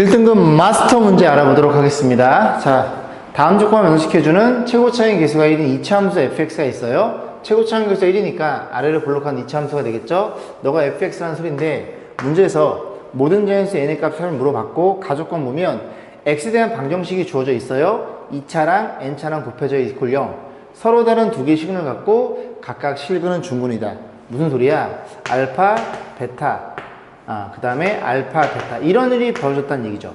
1등급 마스터 문제 알아보도록 하겠습니다. 자, 다음 조건을 명시해주는 최고차항 계수가 1인 이차함수 fx가 있어요. 최고차항 계수가 1이니까 아래를 볼록한 이차함수가 되겠죠. 너가 fx라는 소리인데 문제에서 모든 자연수 n의 값을 물어봤고 가조건 보면 x에 대한 방정식이 주어져 있어요. 2차랑 n차랑 곱해져 있고 0. 서로 다른 두 개의 시근을 갖고 각각 실근은 중근이다. 무슨 소리야? 알파, 베타, 그 다음에 알파, 베타 이런 일이 벌어졌다는 얘기죠.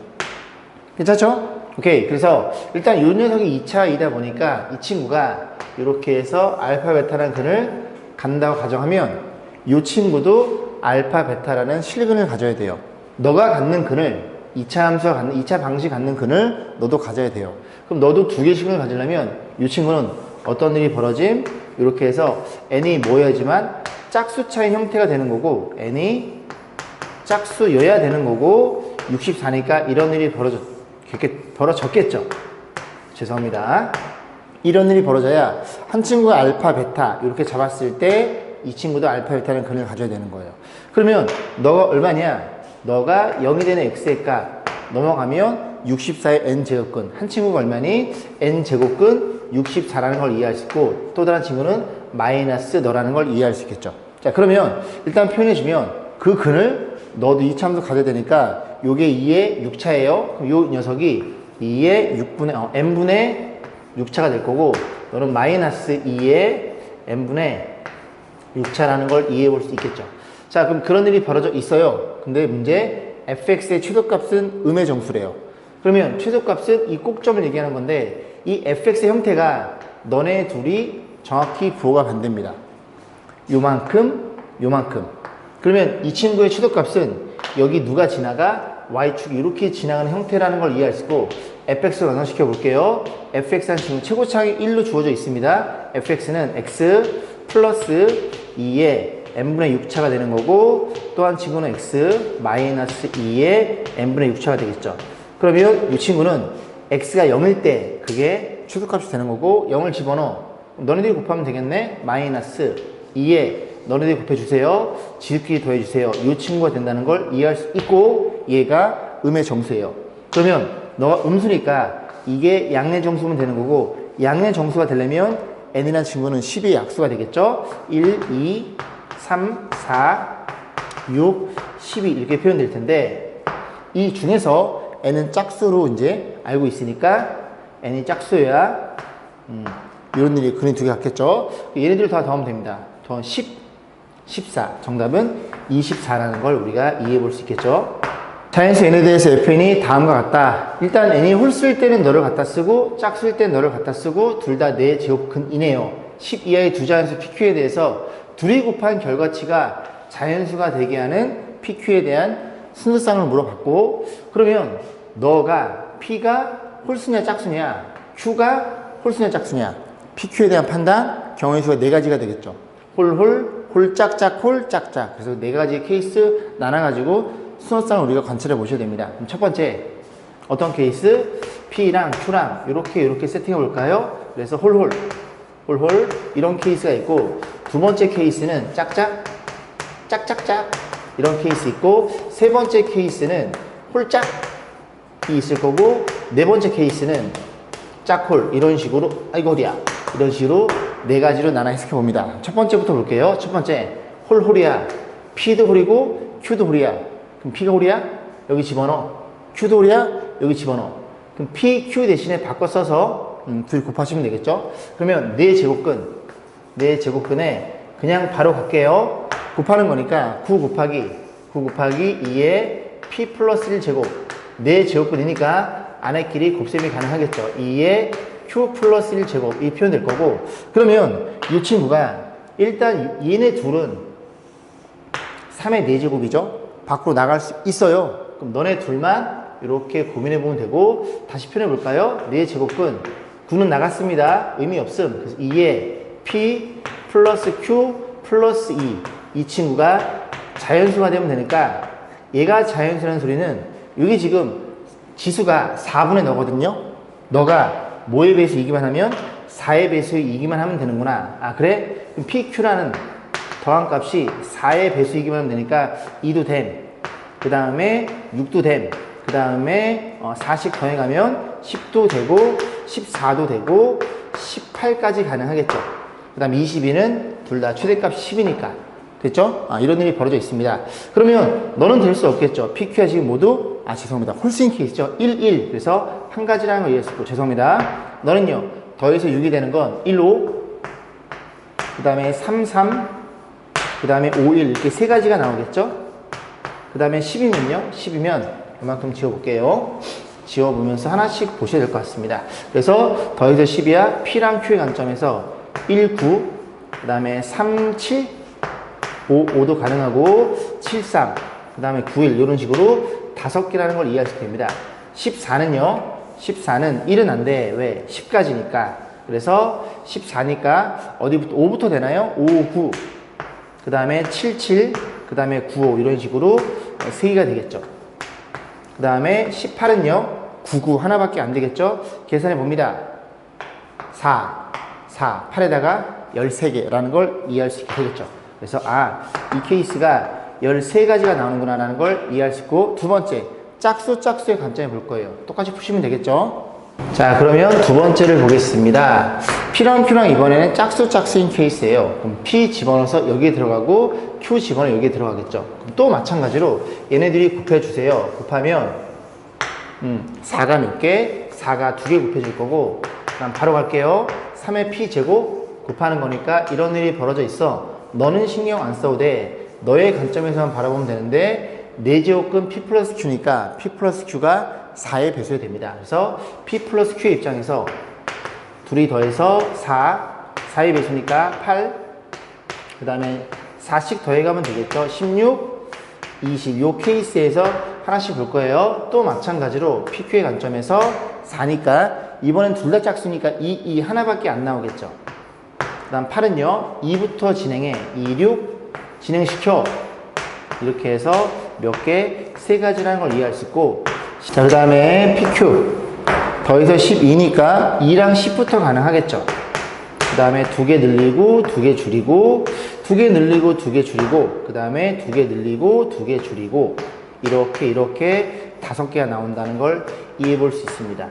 괜찮죠? 오케이. 그래서 일단 이 녀석이 2차이다 보니까 이 친구가 이렇게 해서 알파, 베타라는 근을 갖는다고 가정하면 이 친구도 알파, 베타라는 실근을 가져야 돼요. 너가 갖는 근을 2차 함수가 갖는 2차 방식 갖는 근을 너도 가져야 돼요. 그럼 너도 두 개의 식근을 가지려면 이 친구는 어떤 일이 벌어짐? 이렇게 해서 n이 모여야지만 짝수차의 형태가 되는 거고 n이 짝수여야 되는 거고 64니까 이런 일이 벌어졌겠죠. 죄송합니다. 이런 일이 벌어져야 한 친구가 알파, 베타 이렇게 잡았을 때 이 친구도 알파, 베타라는 근을 가져야 되는 거예요. 그러면 너가 얼마냐? 너가 0이 되는 x의 값 넘어가면 64의 n제곱근 한 친구가 얼마니? n제곱근 64라는 걸 이해할 수 있고 또 다른 친구는 마이너스 너라는 걸 이해할 수 있겠죠. 자, 그러면 일단 표현해주면 그 근을 너도 이 참수 가져야 되니까 요게 2의 6차예요. 그럼 요 녀석이 2의 n분의 6차가 될 거고 너는 마이너스 2의 n분의 6차라는 걸 이해해 볼 수 있겠죠. 자, 그럼 그런 일이 벌어져 있어요. 근데 문제 fx의 최소값은 음의 정수래요. 그러면 최소값은 이 꼭점을 얘기하는 건데 이 fx의 형태가 너네 둘이 정확히 부호가 반대입니다. 요만큼 요만큼. 그러면 이 친구의 최소값은 여기 누가 지나가? y축이 이렇게 지나가는 형태라는 걸 이해할 수 있고 fx로 완성시켜 볼게요. fx라는 친구 최고차항이 1로 주어져 있습니다. fx는 x 플러스 2의 n분의 6차가 되는 거고 또 한 친구는 x 마이너스 2의 n분의 6차가 되겠죠. 그러면 이 친구는 x가 0일 때 그게 최소값이 되는 거고 0을 집어넣어. 너네들이 곱하면 되겠네. 마이너스 2에 너네들이 곱해주세요. 지들끼리 더해주세요. 이 친구가 된다는 걸 이해할 수 있고 얘가 음의 정수예요. 그러면 너가 음수니까 이게 양의 정수면 되는 거고 양의 정수가 되려면 n이라는 친구는 10의 약수가 되겠죠. 1, 2, 3, 4, 6, 12 이렇게 표현될 텐데 이 중에서 n은 짝수로 이제 알고 있으니까 n이 짝수여야 이런 일이 근이 두 개 같겠죠. 얘네들 다 더하면 됩니다. 더하면 10, 14 정답은 24라는 걸 우리가 이해해 볼 수 있겠죠. 자연수 n에 대해서 fn이 다음과 같다. 일단 n이 홀수일 때는 너를 갖다 쓰고 짝수일 때는 너를 갖다 쓰고 둘 다 내 제곱근이네요. 10 이하의 두 자연수 pq에 대해서 둘이 곱한 결과치가 자연수가 되게 하는 pq에 대한 순서상을 물어봤고 그러면 너가 p가 홀수냐 짝수냐 q가 홀수냐 짝수냐 pq에 대한 판단 경우의 수가 네 가지가 되겠죠. 홀홀, 홀짝짝, 홀짝짝. 그래서 네 가지 케이스 나눠가지고 순서상을 우리가 관찰해 보셔야 됩니다. 그럼 첫 번째 어떤 케이스? P랑 Q랑 이렇게 세팅해 볼까요? 그래서 홀홀 이런 케이스가 있고 두 번째 케이스는 짝짝 짝짝짝 이런 케이스 있고 세 번째 케이스는 홀짝이 있을 거고 네 번째 케이스는 짝홀 이런 식으로 아이고 어디야 이런 식으로 네 가지로 나눠 해석해 봅니다. 첫 번째부터 볼게요. 첫 번째 홀홀이야. P도 홀이고 Q도 홀이야. 그럼 P가 홀이야? 여기 집어넣어. Q도 홀이야? 여기 집어넣어. 그럼 P, Q 대신에 바꿔 써서 둘이 곱하시면 되겠죠? 그러면 네 제곱근에 그냥 바로 갈게요. 곱하는 거니까 9 곱하기 2에 P 플러스 1제곱 네 제곱근이니까 안에끼리 곱셈이 가능하겠죠. 2에 Q 플러스 1제곱 이 표현 될 거고 그러면 이 친구가 일단 얘네 둘은 3의 4제곱이죠. 밖으로 나갈 수 있어요. 그럼 너네 둘만 이렇게 고민해 보면 되고 다시 표현해 볼까요? 4제곱근 9는 나갔습니다. 의미 없음. 그래서 2에 P 플러스 Q 플러스 2 이 친구가 자연수가 되면 되니까 얘가 자연수라는 소리는 여기 지금 지수가 4분의 너거든요. 너가 뭐에 비해서 이기만 하면 4에 비해서 이기만 하면 되는구나. 아 그래? 그럼 PQ라는 더한 값이 4의 배수이기만 하면 되니까 2도 됨. 그 다음에 6도 됨. 그 그 다음에 4씩 더해가면 10도 되고 14도 되고 18까지 가능하겠죠. 그 다음 22는 둘 다 최대값이 10이니까 됐죠? 이런 일이 벌어져 있습니다. 그러면 너는 될 수 없겠죠. PQ와 지금 모두 죄송합니다. 홀수인 케이스죠. 1, 1. 그래서 한 가지라는 걸 이해했었고 죄송합니다. 너는요 더해서 6이 되는 건 1, 5 그 다음에 3, 3 그 다음에 5, 1 이렇게 세 가지가 나오겠죠? 그 다음에 10이면요 10이면 이만큼 지워볼게요. 지워보면서 하나씩 보셔야 될 것 같습니다. 그래서 더해서 10이야 P랑 Q의 관점에서 1, 9 그 다음에 3, 7 5도 가능하고 7, 3 그 다음에 9, 1 이런 식으로 5개라는 걸 이해하시게 됩니다. 14는요 14는 1은 안 돼. 왜? 10까지니까. 그래서 14니까 어디부터 5부터 되나요? 5, 9 그 다음에 7, 7 그 다음에 9, 5 이런 식으로 3개가 되겠죠. 그 다음에 18은요 9, 9 하나밖에 안 되겠죠. 계산해 봅니다. 4 8에다가 13개라는 걸 이해할 수 있게 되겠죠. 그래서 이 케이스가 13가지가 나오는구나 라는 걸 이해할 수 있고, 두 번째 짝수의 관점에 볼 거예요. 똑같이 푸시면 되겠죠. 자, 그러면 두 번째를 보겠습니다. P랑 Q랑 이번에는 짝수인 케이스예요. 그럼 P 집어넣어서 여기에 들어가고 Q 집어넣어 여기에 들어가겠죠. 그럼 또 마찬가지로 얘네들이 곱해주세요. 곱하면 4가 몇 개? 4가 2개 곱해줄 거고, 그럼 바로 갈게요. 3의 P제곱 곱하는 거니까 이런 일이 벌어져 있어. 너는 신경 안 써도 돼. 너의 관점에서만 바라보면 되는데 4제곱근 P 플러스 Q니까 P 플러스 Q가 4의 배수가 됩니다. 그래서 P 플러스 Q의 입장에서 둘이 더해서 4의 배수니까 8, 그 다음에 4씩 더해가면 되겠죠. 16, 20. 요 케이스에서 하나씩 볼 거예요. 또 마찬가지로 PQ의 관점에서 4니까 이번엔 둘 다 짝수니까 2 하나밖에 안 나오겠죠. 그 다음 8은요 2부터 진행해. 2, 6 진행시켜. 이렇게 해서 몇 개? 3가지라는 걸 이해할 수 있고, 자, 그 다음에 PQ 더해서 12니까 2랑 10부터 가능하겠죠. 그 다음에 2개 늘리고 2개 줄이고 2개 늘리고 2개 줄이고 그 다음에 2개 늘리고 2개 줄이고 이렇게 5개가 나온다는 걸 이해해 볼 수 있습니다.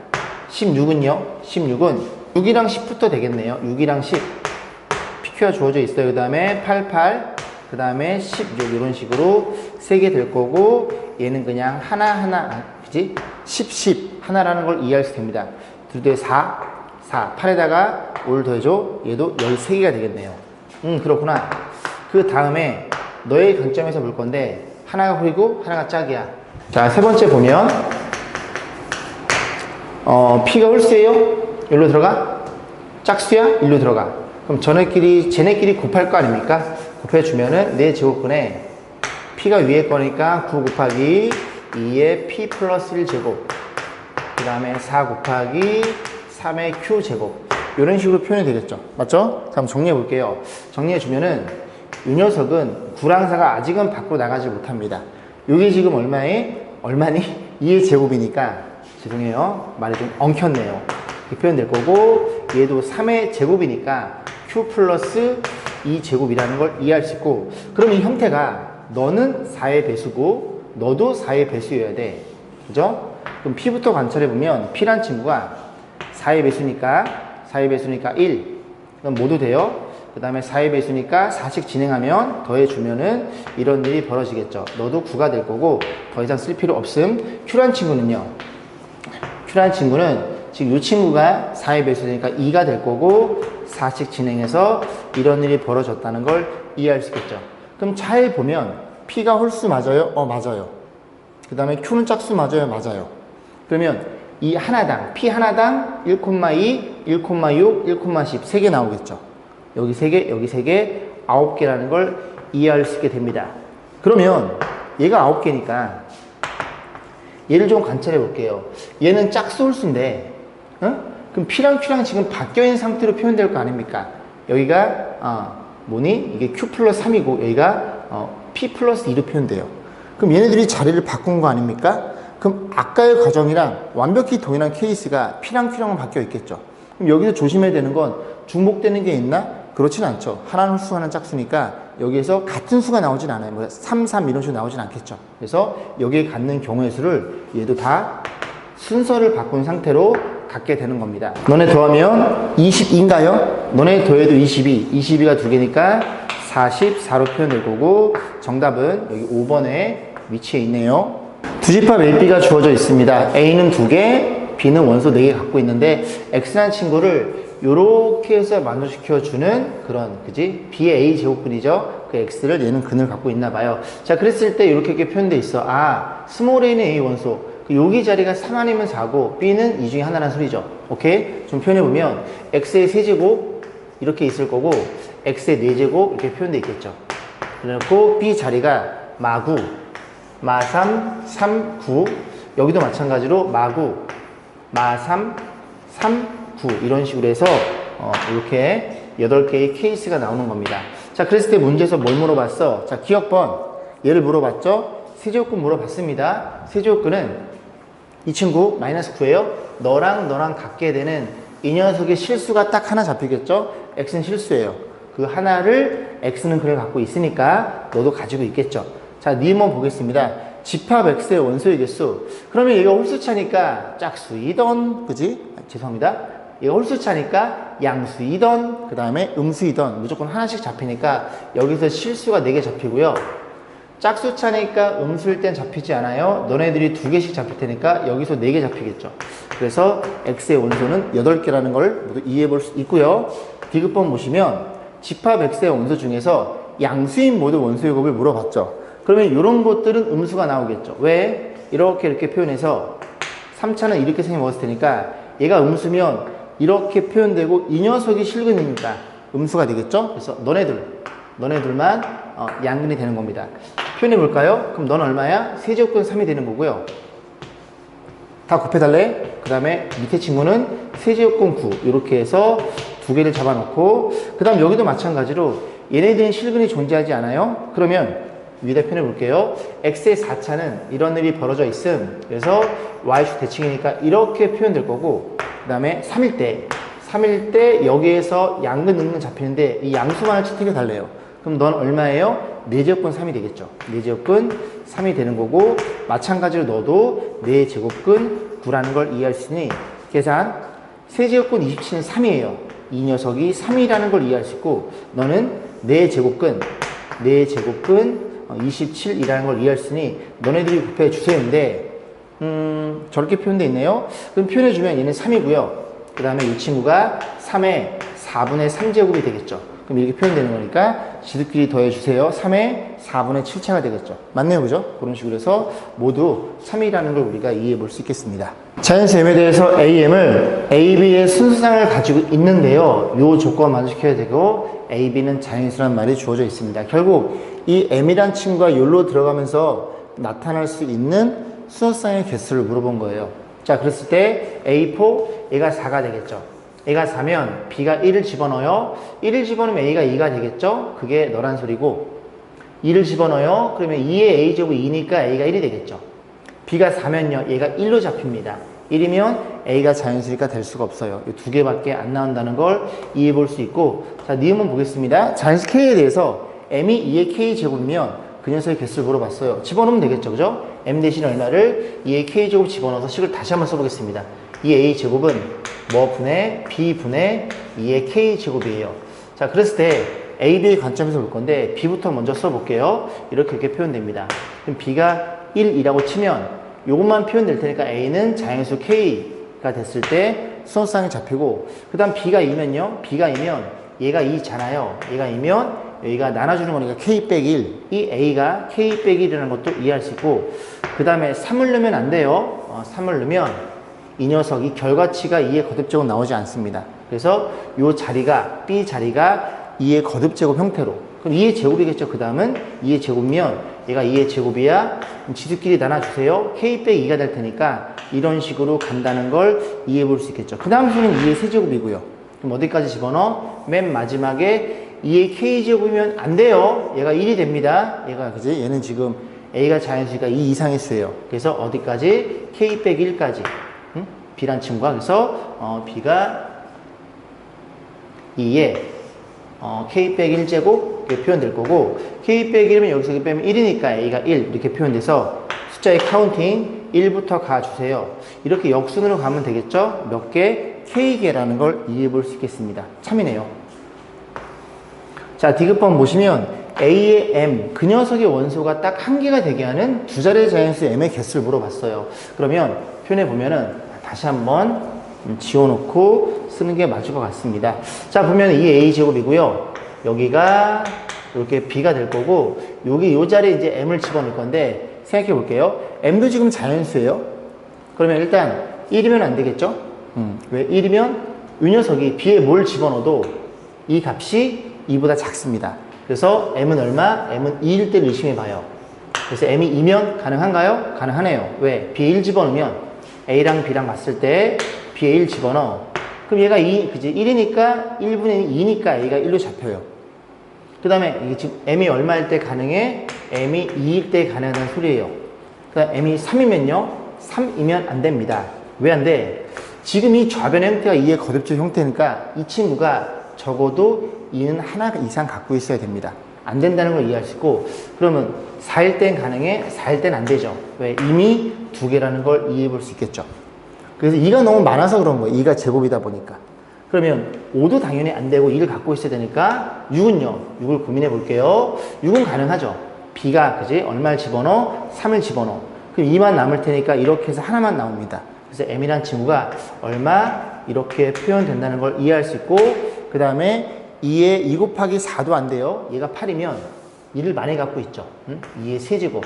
16은요 16은 6이랑 10부터 되겠네요. 6이랑 10 PQ가 주어져 있어요. 그 다음에 88 그 다음에 16 이런 식으로 3개 될 거고, 얘는 그냥 하나 그지? 10 하나라는 걸 이해할 수 됩니다. 둘 대 4 8에다가 5를 더해줘. 얘도 13개가 되겠네요. 그렇구나. 그 다음에 너의 관점에서 볼 건데 하나가 홀이고 하나가 짝이야. 자, 세 번째 보면 P가 홀수예요? 여기로 들어가? 짝수야? 일로 들어가. 그럼 쟤네끼리 곱할 거 아닙니까? 곱해주면은 4제곱근에 P가 위에 거니까 9 곱하기 2의 P 플러스 1제곱 그 다음에 4 곱하기 3의 Q제곱 이런 식으로 표현이 되겠죠. 맞죠? 그럼 정리해 볼게요. 정리해 주면은 이 녀석은 9랑 4가 아직은 밖으로 나가지 못합니다. 이게 지금 얼마니? 2의 제곱이니까 죄송해요. 말이 좀 엉켰네요. 이렇게 표현될 거고, 얘도 3의 제곱이니까 Q 플러스 2제곱이라는 걸 이해할 수 있고, 그럼 이 형태가 너는 4의 배수고 너도 4의 배수여야 돼. 그죠? 그럼 P부터 관찰해보면 P란 친구가 4의 배수니까 1 그럼 모두 돼요. 그 다음에 4의 배수니까 4씩 진행하면 더해주면은 이런 일이 벌어지겠죠. 너도 9가 될 거고 더 이상 쓸 필요 없음. Q란 친구는 지금 이 친구가 4의 배수니까 2가 될 거고 4씩 진행해서 이런 일이 벌어졌다는 걸 이해할 수 있겠죠. 그럼 잘 보면 P가 홀수 맞아요? 맞아요. 그 다음에 Q는 짝수 맞아요? 맞아요. 그러면 이 하나당 P 하나당 1,2, 1,6, 1,10 3개 나오겠죠. 여기 3개, 여기 3개, 9개라는 걸 이해할 수 있게 됩니다. 그러면 얘가 9개니까 얘를 좀 관찰해 볼게요. 얘는 짝수 홀수인데 그럼 P랑 Q랑 지금 바뀌어있는 상태로 표현될 거 아닙니까? 여기가 이게 Q 플러스 3이고 여기가 P 플러스 2로 표현돼요. 그럼 얘네들이 자리를 바꾼 거 아닙니까? 그럼 아까의 과정이랑 완벽히 동일한 케이스가 P랑 Q랑은 바뀌어 있겠죠. 그럼 여기서 조심해야 되는 건 중복되는 게 있나? 그렇진 않죠. 하나는 홀수 하나는 짝수니까 여기에서 같은 수가 나오진 않아요. 뭐 3, 3 이런 식으로 나오진 않겠죠. 그래서 여기에 갖는 경우의 수를 얘도 다 순서를 바꾼 상태로 갖게 되는 겁니다. 너네 더하면 22인가요? 너네 더해도 22. 22가 두 개니까 44로 표현될 거고 정답은 여기 5번에 위치해 있네요. 두 집합 AB가 주어져 있습니다. A는 2개, B는 원소 4개 갖고 있는데 X라는 친구를 요렇게 해서 만족시켜주는 그런, 그지? B의 A 제곱근이죠. 그 X를 얘는 근을 갖고 있나 봐요. 자, 그랬을 때 이렇게 표현돼 있어. 아, 스몰 a는 A 원소. 여기 자리가 3 아니면 4고 B는 이 중에 하나라는 소리죠. 오케이? 좀 표현해보면 X의 세제곱 이렇게 있을 거고 X의 4제곱 이렇게 표현돼 있겠죠. 그래놓고 B 자리가 마9, 마3, 3, 9 여기도 마찬가지로 마9, 마3, 3, 9 이런 식으로 해서 이렇게 8개의 케이스가 나오는 겁니다. 자, 그랬을 때 문제에서 뭘 물어봤어? 자, 기억번 얘를 물어봤죠? 세제곱근 물어봤습니다. 세제곱근은 이 친구 마이너스 9예요. 너랑 갖게 되는 이 녀석의 실수가 딱 하나 잡히겠죠? X는 실수예요. 그 하나를 X는 그래 갖고 있으니까 너도 가지고 있겠죠. 자, 니은번 보겠습니다. 집합 X의 원소의 개수. 그러면 얘가 홀수차니까 짝수이던, 그지? 죄송합니다. 얘가 홀수차니까 양수이던, 그 다음에 음수이던 무조건 하나씩 잡히니까 여기서 실수가 4개 잡히고요. 짝수차니까 음수일 땐 잡히지 않아요. 너네들이 2개씩 잡힐 테니까 여기서 4개 잡히겠죠. 그래서 X의 원소는 8개라는 걸 모두 이해해 볼 수 있고요. 디귿번 보시면 집합 X의 원소 중에서 양수인 모두 원소의 곱을 물어봤죠. 그러면 이런 것들은 음수가 나오겠죠. 왜? 이렇게 표현해서 3차는 이렇게 생겨 먹었을 테니까 얘가 음수면 이렇게 표현되고 이 녀석이 실근이니까 음수가 되겠죠. 그래서 너네들만 양근이 되는 겁니다. 표현해 볼까요? 그럼 넌 얼마야? 세제곱근 3이 되는 거고요. 다 곱해달래. 그 다음에 밑에 친구는 세제곱근 9 이렇게 해서 2개를 잡아놓고 그 다음 여기도 마찬가지로 얘네들은 실근이 존재하지 않아요. 그러면 위에다 표현해 볼게요. X의 4차는 이런 일이 벌어져 있음. 그래서 Y축 대칭이니까 이렇게 표현될 거고 그 다음에 3일 때 여기에서 양근 능근 잡히는데 이 양수만을 채택해 달래요. 그럼 넌 얼마예요? 4제곱근 3이 되겠죠. 4제곱근 3이 되는 거고 마찬가지로 너도 4제곱근 9라는 걸 이해할 수 있으니 계산 세제곱근 27은 3이에요. 이 녀석이 3이라는 걸 이해할 수 있고 너는 4제곱근 27이라는 걸 이해할 수 있으니 너네들이 곱해 주세요인데 저렇게 표현되어 있네요. 그럼 표현해주면 얘는 3이고요. 그 다음에 이 친구가 3의 4분의 3제곱이 되겠죠. 그럼 이렇게 표현되는 거니까 지들끼리 더해주세요. 3의 4분의 7차가 되겠죠. 맞네요. 그죠? 그런 식으로 해서 모두 3이라는 걸 우리가 이해해 볼 수 있겠습니다. 자연수M에 대해서 AM을 AB의 순수상을 가지고 있는데요. 이 조건 만족해야 되고 AB는 자연수란 말이 주어져 있습니다. 결국 이 M이란 친구가 여기로 들어가면서 나타날 수 있는 순수상의 개수를 물어본 거예요. 자, 그랬을 때 A4, 얘가 4가 되겠죠. A가 4면 B가 1을 집어넣어요. 1을 집어넣으면 A가 2가 되겠죠. 그게 너란 소리고 2를 집어넣어요. 그러면 2의 A제곱이 2니까 A가 1이 되겠죠. B가 4면요. 얘가 1로 잡힙니다. 1이면 A가 자연수니까 될 수가 없어요. 이 2개밖에 안 나온다는 걸 이해해 볼 수 있고 자, 니은문 보겠습니다. 자연수 K에 대해서 M이 2의 K제곱이면 그 녀석의 개수를 물어봤어요. 집어넣으면 되겠죠. 그죠? M 대신 얼마를 2의 K제곱 집어넣어서 식을 다시 한번 써보겠습니다. 2의 A제곱은 뭐 분의 B 분의 2의 K제곱이에요. 자, 그랬을 때 A, B의 관점에서 볼 건데 B부터 먼저 써볼게요. 이렇게 표현됩니다. 그럼 B가 1이라고 치면 요것만 표현될 테니까 A는 자연수 K가 됐을 때 수성상이 잡히고 그 다음 B가 2면요. B가 2면 얘가 2잖아요. 얘가 2면 여기가 나눠주는 거니까 K 빼기 1. 이 A가 K 빼기 1이라는 것도 이해할 수 있고 그 다음에 3을 넣으면 안 돼요. 3을 넣으면 이 녀석이 결과치가 2의 거듭제곱 나오지 않습니다. 그래서 이 자리가 B 자리가 2의 거듭제곱 형태로 그럼 2의 제곱이겠죠. 그 다음은 2의 제곱이면 얘가 2의 제곱이야. 그럼 지들끼리 나눠주세요. K 빼기 2가 될 테니까 이런 식으로 간다는 걸 이해해 볼 수 있겠죠. 그 다음 수는 2의 세제곱이고요. 그럼 어디까지 집어넣어? 맨 마지막에 2의 K제곱이면 안 돼요. 얘가 1이 됩니다. 얘가 그지? 얘는 지금 A가 자연수니까 2 이상의 수예요. 그래서 어디까지? K 빼기 1까지. B란 친구가 그래서 B가 2에 K 빼기 1제곱 이렇게 표현될 거고, K 빼기 1이면 여기서 이렇게 빼면 1이니까 A가 1 이렇게 표현돼서 숫자의 카운팅 1부터 가주세요. 이렇게 역순으로 가면 되겠죠? 몇 개? K개라는 걸 이해해 볼 수 있겠습니다. 참이네요. 자, 디귿번 보시면 A의 M, 그 녀석의 원소가 딱 한 개가 되게 하는 두 자리의 자연수 M의 개수를 물어봤어요. 그러면 표현해 보면은 다시 한번 지워놓고 쓰는 게 맞을 것 같습니다. 자, 보면 이 A제곱이고요. 여기가 이렇게 B가 될 거고, 여기 이 자리에 이제 M을 집어넣을 건데, 생각해 볼게요. M도 지금 자연수예요. 그러면 일단 1이면 안 되겠죠? 왜 1이면 이 녀석이 B에 뭘 집어넣어도 이 값이 2보다 작습니다. 그래서 M은 얼마? M은 2일 때를 의심해 봐요. 그래서 M이 2면 가능한가요? 가능하네요. 왜? B에 1 집어넣으면 A랑 B랑 맞을 때 B에 1 집어넣어. 그럼 얘가 2, 그지? 1이니까 1분의 2니까 A가 1로 잡혀요. 그 다음에 이게 지금 M이 얼마일 때 가능해? M이 2일 때 가능하다는 소리예요. 그 다음 M이 3이면요? 3이면 안 됩니다. 왜 안 돼? 지금 이 좌변의 형태가 2의 거듭적 형태니까 이 친구가 적어도 2는 하나 이상 갖고 있어야 됩니다. 안 된다는 걸 이해할 수 있고, 그러면 4일 땐 가능해? 4일 땐 안 되죠. 왜? 이미 2개라는 걸 이해해 볼 수 있겠죠. 그래서 2가 너무 많아서 그런 거예요. 2가 제곱이다 보니까. 그러면 5도 당연히 안 되고 2를 갖고 있어야 되니까 6은요. 6을 고민해 볼게요. 6은 가능하죠. B가 그지? 얼마를 집어넣어? 3을 집어넣어. 그럼 2만 남을 테니까 이렇게 해서 하나만 나옵니다. 그래서 M이란 친구가 얼마? 이렇게 표현된다는 걸 이해할 수 있고, 그 다음에 2에 2 곱하기 4도 안 돼요. 얘가 8이면 2를 많이 갖고 있죠. 2의 세제곱.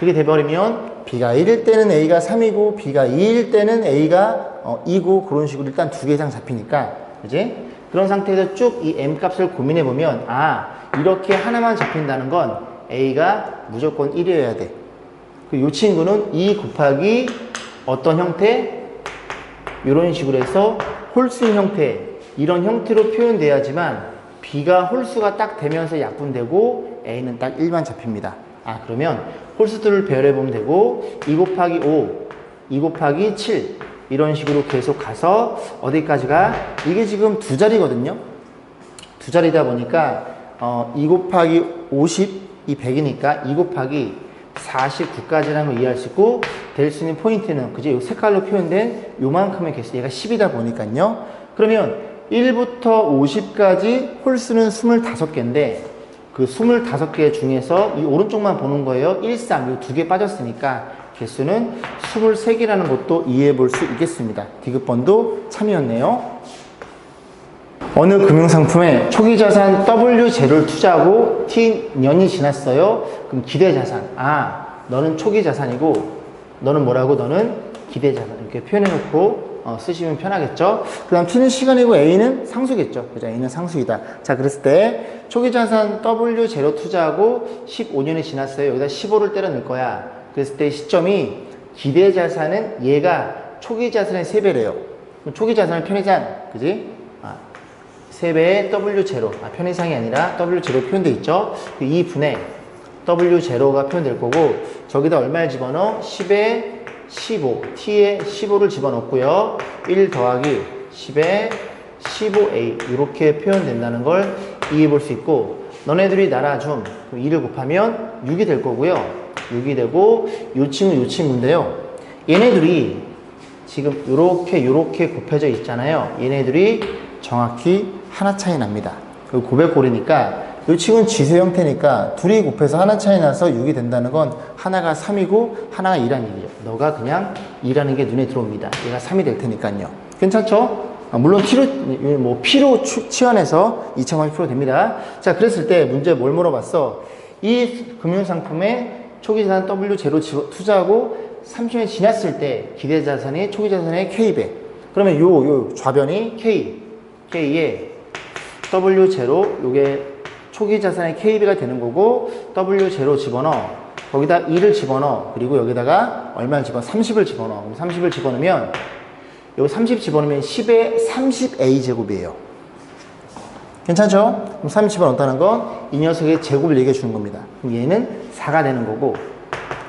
그게 돼버리면 B가 1일 때는 A가 3이고 B가 2일 때는 A가 2고 그런 식으로 일단 2개 이상 잡히니까, 그지? 그런 상태에서 쭉 이 M 값을 고민해 보면, 아, 이렇게 하나만 잡힌다는 건 A가 무조건 1이어야 돼. 이 친구는 2 곱하기 어떤 형태? 이런 식으로 해서 홀수인 형태, 이런 형태로 표현돼야지만 B가 홀수가 딱 되면서 약분되고 A는 딱 1만 잡힙니다. 아, 그러면 홀수들을 배열해 보면 되고, 2 곱하기 5, 2 곱하기 7 이런 식으로 계속 가서 어디까지가? 이게 지금 두 자리거든요. 두 자리다 보니까 2 곱하기 50이 100이니까 2 곱하기 49까지라는 걸 이해할 수 있고, 될 수 있는 포인트는 그지? 요 색깔로 표현된 요만큼의 개수, 얘가 10이다 보니까요. 그러면 1부터 50까지 홀수는 25개인데 그 25개 중에서 이 오른쪽만 보는 거예요. 1, 3, 요 두 개 빠졌으니까 개수는 23개라는 것도 이해해 볼 수 있겠습니다. 디귿번도 참이었네요. 어느 금융상품에 초기자산 W제로를 투자하고 T년이 지났어요. 그럼 기대자산. 아, 너는 초기자산이고 너는 뭐라고? 너는 기대자산. 이렇게 표현해놓고 쓰시면 편하겠죠. 그 다음 T는 시간이고 A는 상수겠죠. 그죠? A는 상수이다. 자, 그랬을 때 초기자산 W0 투자하고 15년이 지났어요. 여기다 15를 때려 넣을 거야. 그랬을 때 시점이 기대자산은 얘가 초기자산의 3배래요. 초기자산은 편의상, 그지? 3배의 W0. 편의상이 아니라 W0 표현되어 있죠. 2분의 W0가 표현될 거고, 저기다 얼마를 집어넣어? 10에 15, T에 15를 집어넣고요. 1 더하기 10에 15A 이렇게 표현된다는 걸 이해해 볼 수 있고, 너네들이 나눠줌 2를 곱하면 6이 될 거고요. 6이 되고, 요 친구인데요. 얘네들이 지금 요렇게 곱해져 있잖아요. 얘네들이 정확히 하나 차이 납니다. 그 고백골이니까 이 친구는 지수 형태니까 둘이 곱해서 하나 차이 나서 6이 된다는 건 하나가 3이고 하나가 2라는 얘기죠. 너가 그냥 2라는 게 눈에 들어옵니다. 얘가 3이 될 테니까요. 괜찮죠? 물론 P로 치환해서 2,000% 됩니다. 자, 그랬을 때 문제 뭘 물어봤어? 이 금융상품에 초기자산 W0 투자하고 30년이 지났을 때 기대자산이 초기자산의 K배. 그러면 요 좌변이 K에 W0, 요게 초기자산의 K배가 되는 거고, W0 집어넣어. 거기다 2를 집어넣어. 그리고 여기다가 얼마를 집어넣어? 30을 집어넣어. 30을 집어넣으면, 요 30 집어넣으면 10의 30A 제곱이에요. 괜찮죠? 그럼 30 집어넣었다는 건 이 녀석의 제곱을 얘기해 주는 겁니다. 그럼 얘는 4가 되는 거고,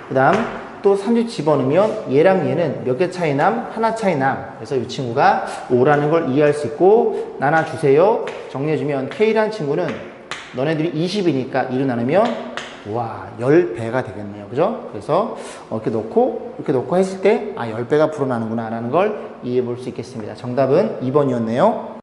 그 다음 또 30 집어넣으면 얘랑 얘는 몇 개 차이 남? 하나 차이 남. 그래서 이 친구가 5라는 걸 이해할 수 있고, 나눠주세요. 정리해주면 K라는 친구는 너네들이 20이니까 2로 나누면 와 10배가 되겠네요. 그죠? 그래서 이렇게 놓고 했을 때 10배가 불어나는구나 라는 걸 이해해 볼 수 있겠습니다. 정답은 2번이었네요.